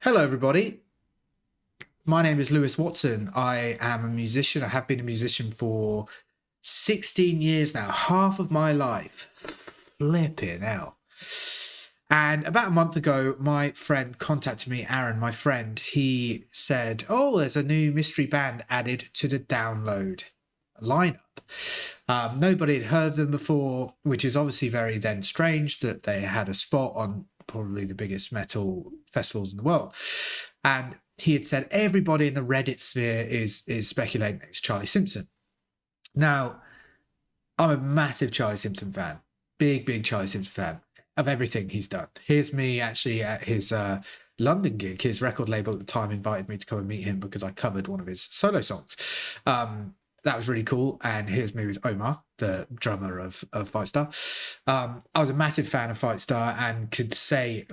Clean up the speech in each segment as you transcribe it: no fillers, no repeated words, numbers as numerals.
Hello, everybody. My name is Lewis Watson. I am a musician. I have been a musician for 16 years now, half of my life. Flipping hell. And about a month ago, my friend contacted me, Aaron, my friend. He said, oh, there's a new mystery band added to the download lineup. Nobody had heard of them before, which is obviously very then strange that they had a spot on probably the biggest metal festivals in the world. And he had said everybody in the Reddit sphere is speculating it's Charlie Simpson. Now, I'm a massive Charlie Simpson fan, big Charlie Simpson fan of everything he's done. Here's me actually at his London gig. His record label at the time invited me to come and meet him because I covered one of his solo songs. That was really cool. And here's me with Omar, the drummer of Fight Star. I was a massive fan of Fight Star and could say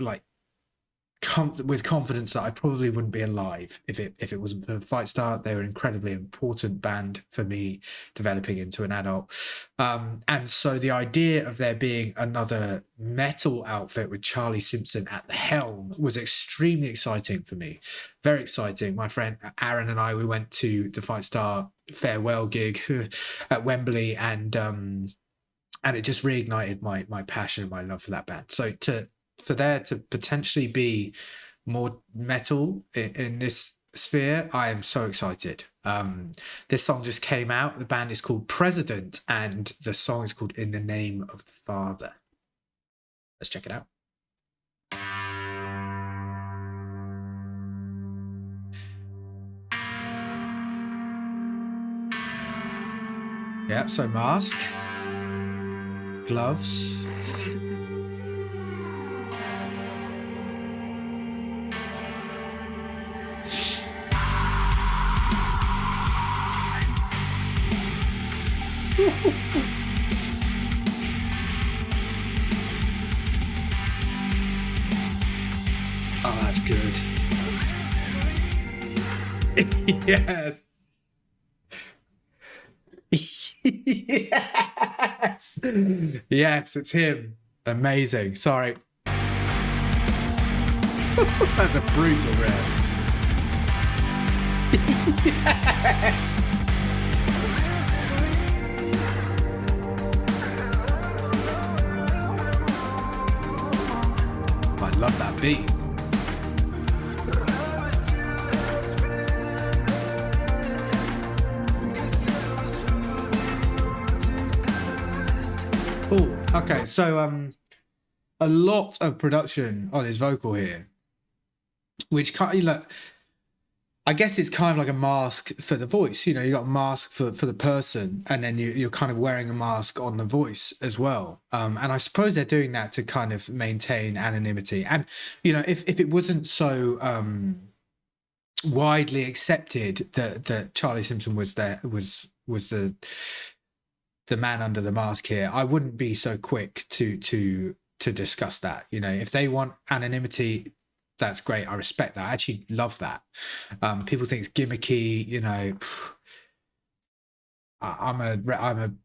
with confidence that I probably wouldn't be alive if it wasn't for Fight Star. They were an incredibly important band for me developing into an adult. And so the idea of there being another metal outfit with Charlie Simpson at the helm was extremely exciting for me. Very exciting. My friend Aaron and I, we went to the Fight Star farewell gig at Wembley, and it just reignited my passion and my love for that band. So for there to potentially be more metal in this sphere, I am so excited. This song just came out. The band is called President, and the song is called In the Name of the Father. Let's check it out. Yeah, so mask, gloves. Oh, that's good. Yes. Yes. Yes, it's him. Amazing. Sorry. That's a brutal riff. Yes. I love that beat. Oh, okay. So a lot of production on his vocal here, which kind of like, I guess it's kind of like a mask for the voice. You know, you got a mask for the person, and then you're kind of wearing a mask on the voice as well. And I suppose they're doing that to kind of maintain anonymity. And, you know, if it wasn't so widely accepted that Charlie Simpson was the man under the mask here, I wouldn't be so quick to discuss that. You know, if they want anonymity, that's great. I respect that. I actually love that. People think it's gimmicky, you know. I'm a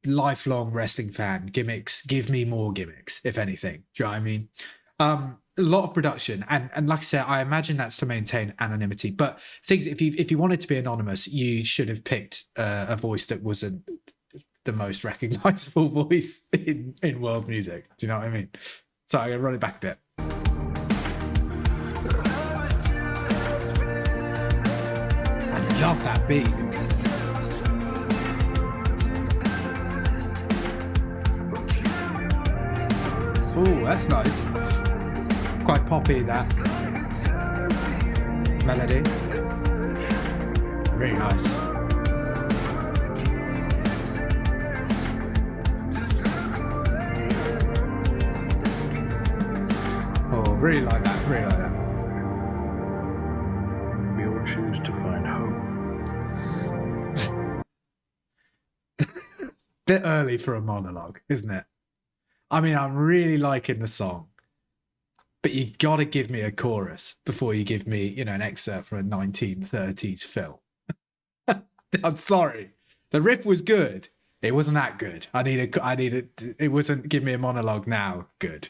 lifelong wrestling fan. Gimmicks, give me more gimmicks, if anything. Do you know what I mean? A lot of production, and like I said, I imagine that's to maintain anonymity. But things, if you wanted to be anonymous, you should have picked a voice that wasn't the most recognizable voice in world music. Do you know what I mean? So I'm gonna run it back a bit. I love that beat. Oh, that's nice. Quite poppy, that melody. Really nice. Oh, really like that. Really like that. We all choose to find hope. Bit early for a monologue, isn't it? I mean, I'm really liking the song, but you gotta give me a chorus before you give me, you know, an excerpt from a 1930s film. I'm sorry. The riff was good. It wasn't that good. It wasn't give me a monologue now good.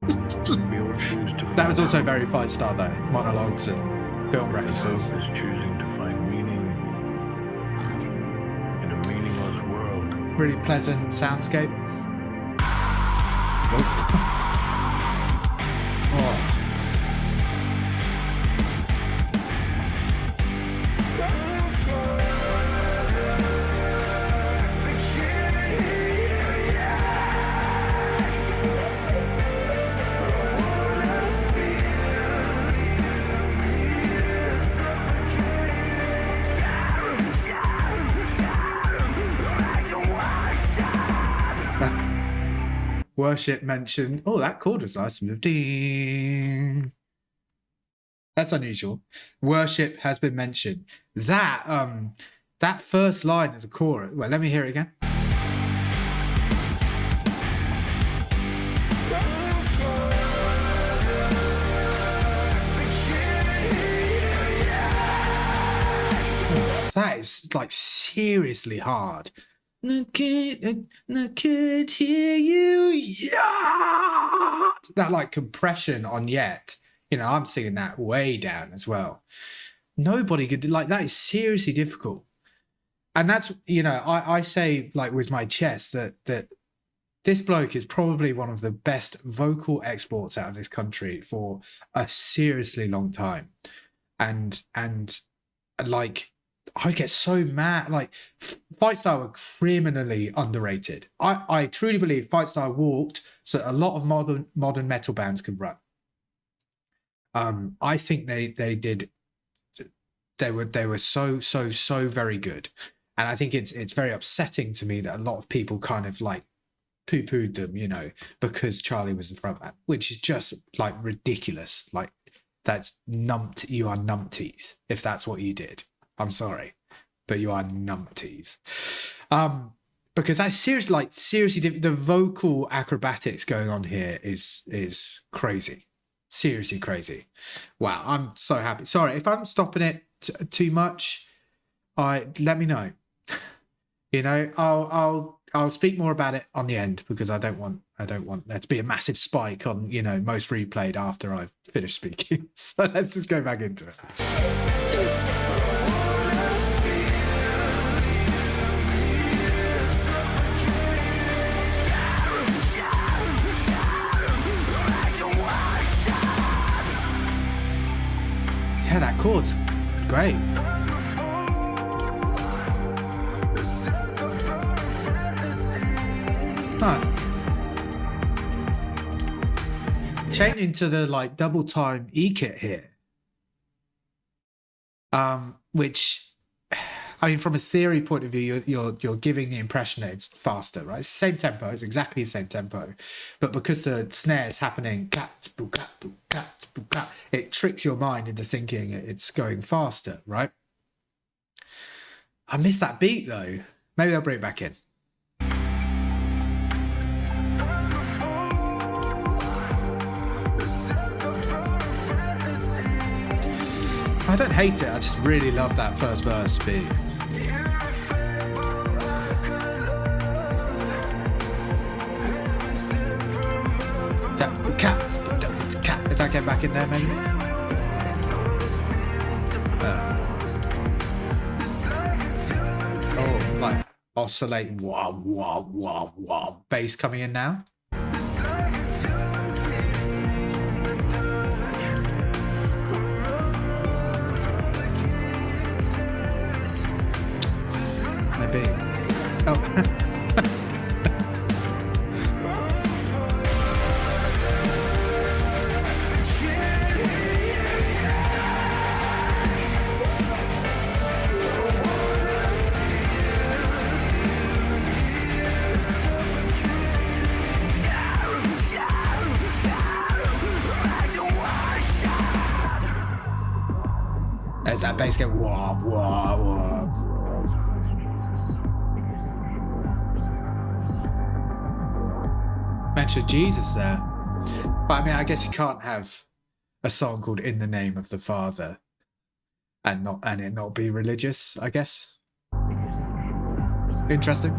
We all choose to find That was also very Fight Star though, monologues and film references. Hope is choosing to find meaning in a meaningless world. Really pleasant soundscape. Oh. Worship mentioned. Oh, that chord was nice. Ding. That's unusual. Worship has been mentioned. That first line of the chorus. Well, let me hear it again. That is like seriously hard. I could hear you. Yeah. That like compression on yet. You know, I'm singing that way down as well. Nobody could like that is seriously difficult. And that's, you know, I say like with my chest that this bloke is probably one of the best vocal exports out of this country for a seriously long time. And like I get so mad. Like Fight Star were criminally underrated. I truly believe Fight Star walked so a lot of modern metal bands could run. I think they did. They were so very good, and I think it's very upsetting to me that a lot of people kind of like poo-pooed them, you know, because Charlie was the frontman, which is just like ridiculous. Like that's you are numpties if that's what you did. I'm sorry, but you are numpties. Because that's seriously, the vocal acrobatics going on here is crazy. Seriously crazy. Wow, I'm so happy. Sorry, if I'm stopping it too much, let me know. You know, I'll speak more about it on the end because I don't want there to be a massive spike on, you know, most replayed after I've finished speaking. So let's just go back into it. Yeah, that chord's great. Huh. Changing to the like double time E kit here. Which I mean, from a theory point of view, you're giving the impression that it's faster, right? It's the same tempo, it's exactly the same tempo. But because the snare is happening, it tricks your mind into thinking it's going faster, right? I miss that beat though. Maybe I'll bring it back in. I don't hate it, I just really love that first verse beat. Is that get back in there, maybe? Oh, like oscillating, wah, wah, wah, wah. Bass coming in now. Maybe. Oh. As that bass go wah, wah, wah. Mention Jesus there. But I mean, I guess you can't have a song called In the Name of the Father and it not be religious, I guess. Interesting.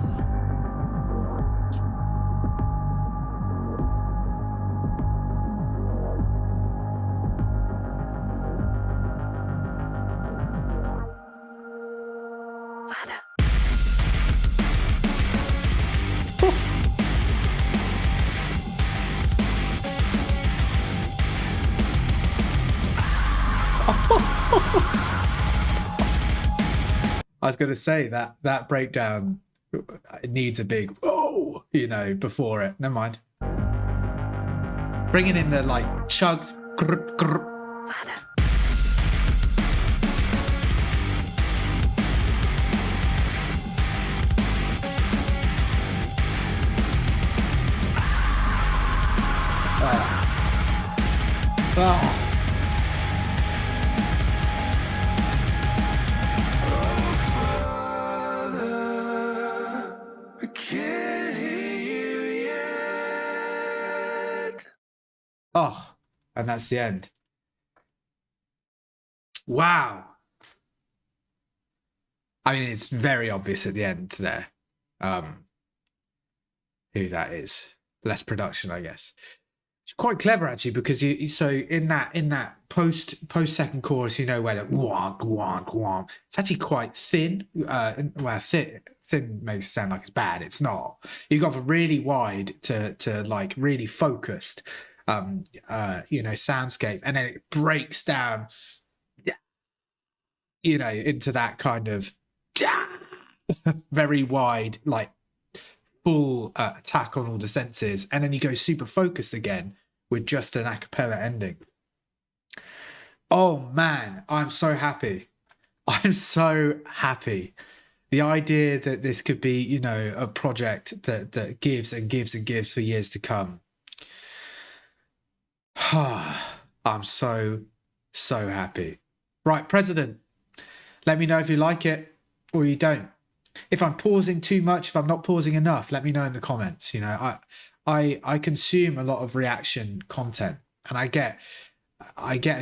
I was going to say that breakdown needs a big oh, you know, before it. Never mind. Bringing in the like chugged. Grr, grr. Ah. I can't hear you yet. Oh, and that's the end. Wow. I mean, it's very obvious at the end there, who that is. Less production, I guess. It's quite clever actually, because so in that post second chorus, you know, where like wonk wonk wonk, it's actually quite thin. Well, thin makes it sound like it's bad. It's not. You've got a really wide to like really focused, you know, soundscape, and then it breaks down, you know, into that kind of very wide, like full attack on all the senses, and then you go super focused again with just an a cappella ending. Oh man, I'm so happy. I'm so happy. The idea that this could be, you know, a project that gives and gives and gives for years to come. I'm so happy. Right, President, let me know if you like it or you don't. If I'm pausing too much, if I'm not pausing enough, let me know in the comments. You know, I consume a lot of reaction content, and I get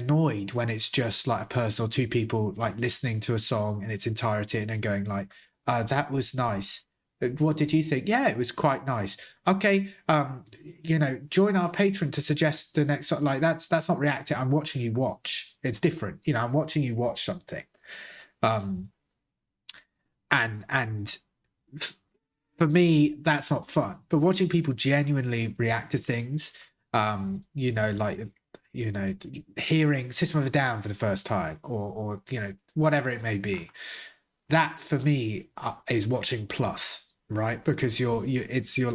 annoyed when it's just like a person or two people like listening to a song in its entirety and then going like, that was nice. What did you think? Yeah, it was quite nice. Okay, you know, join our Patreon to suggest the next song. Like that's not reacting. I'm watching you watch. It's different. You know, I'm watching you watch something. And for me, that's not fun. But watching people genuinely react to things, you know, like, you know, hearing System of a Down for the first time, or you know, whatever it may be, that for me is watching plus, right? Because you're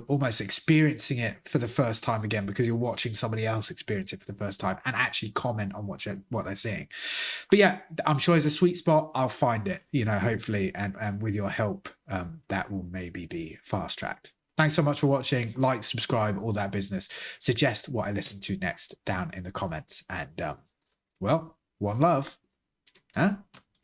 almost experiencing it for the first time again, because you're watching somebody else experience it for the first time and actually comment on what they're seeing. But yeah, I'm sure there's a sweet spot. I'll find it, you know, hopefully, and with your help, that will maybe be fast tracked. Thanks so much for watching. Like, subscribe, all that business. Suggest what I listen to next down in the comments, and well, one love, huh?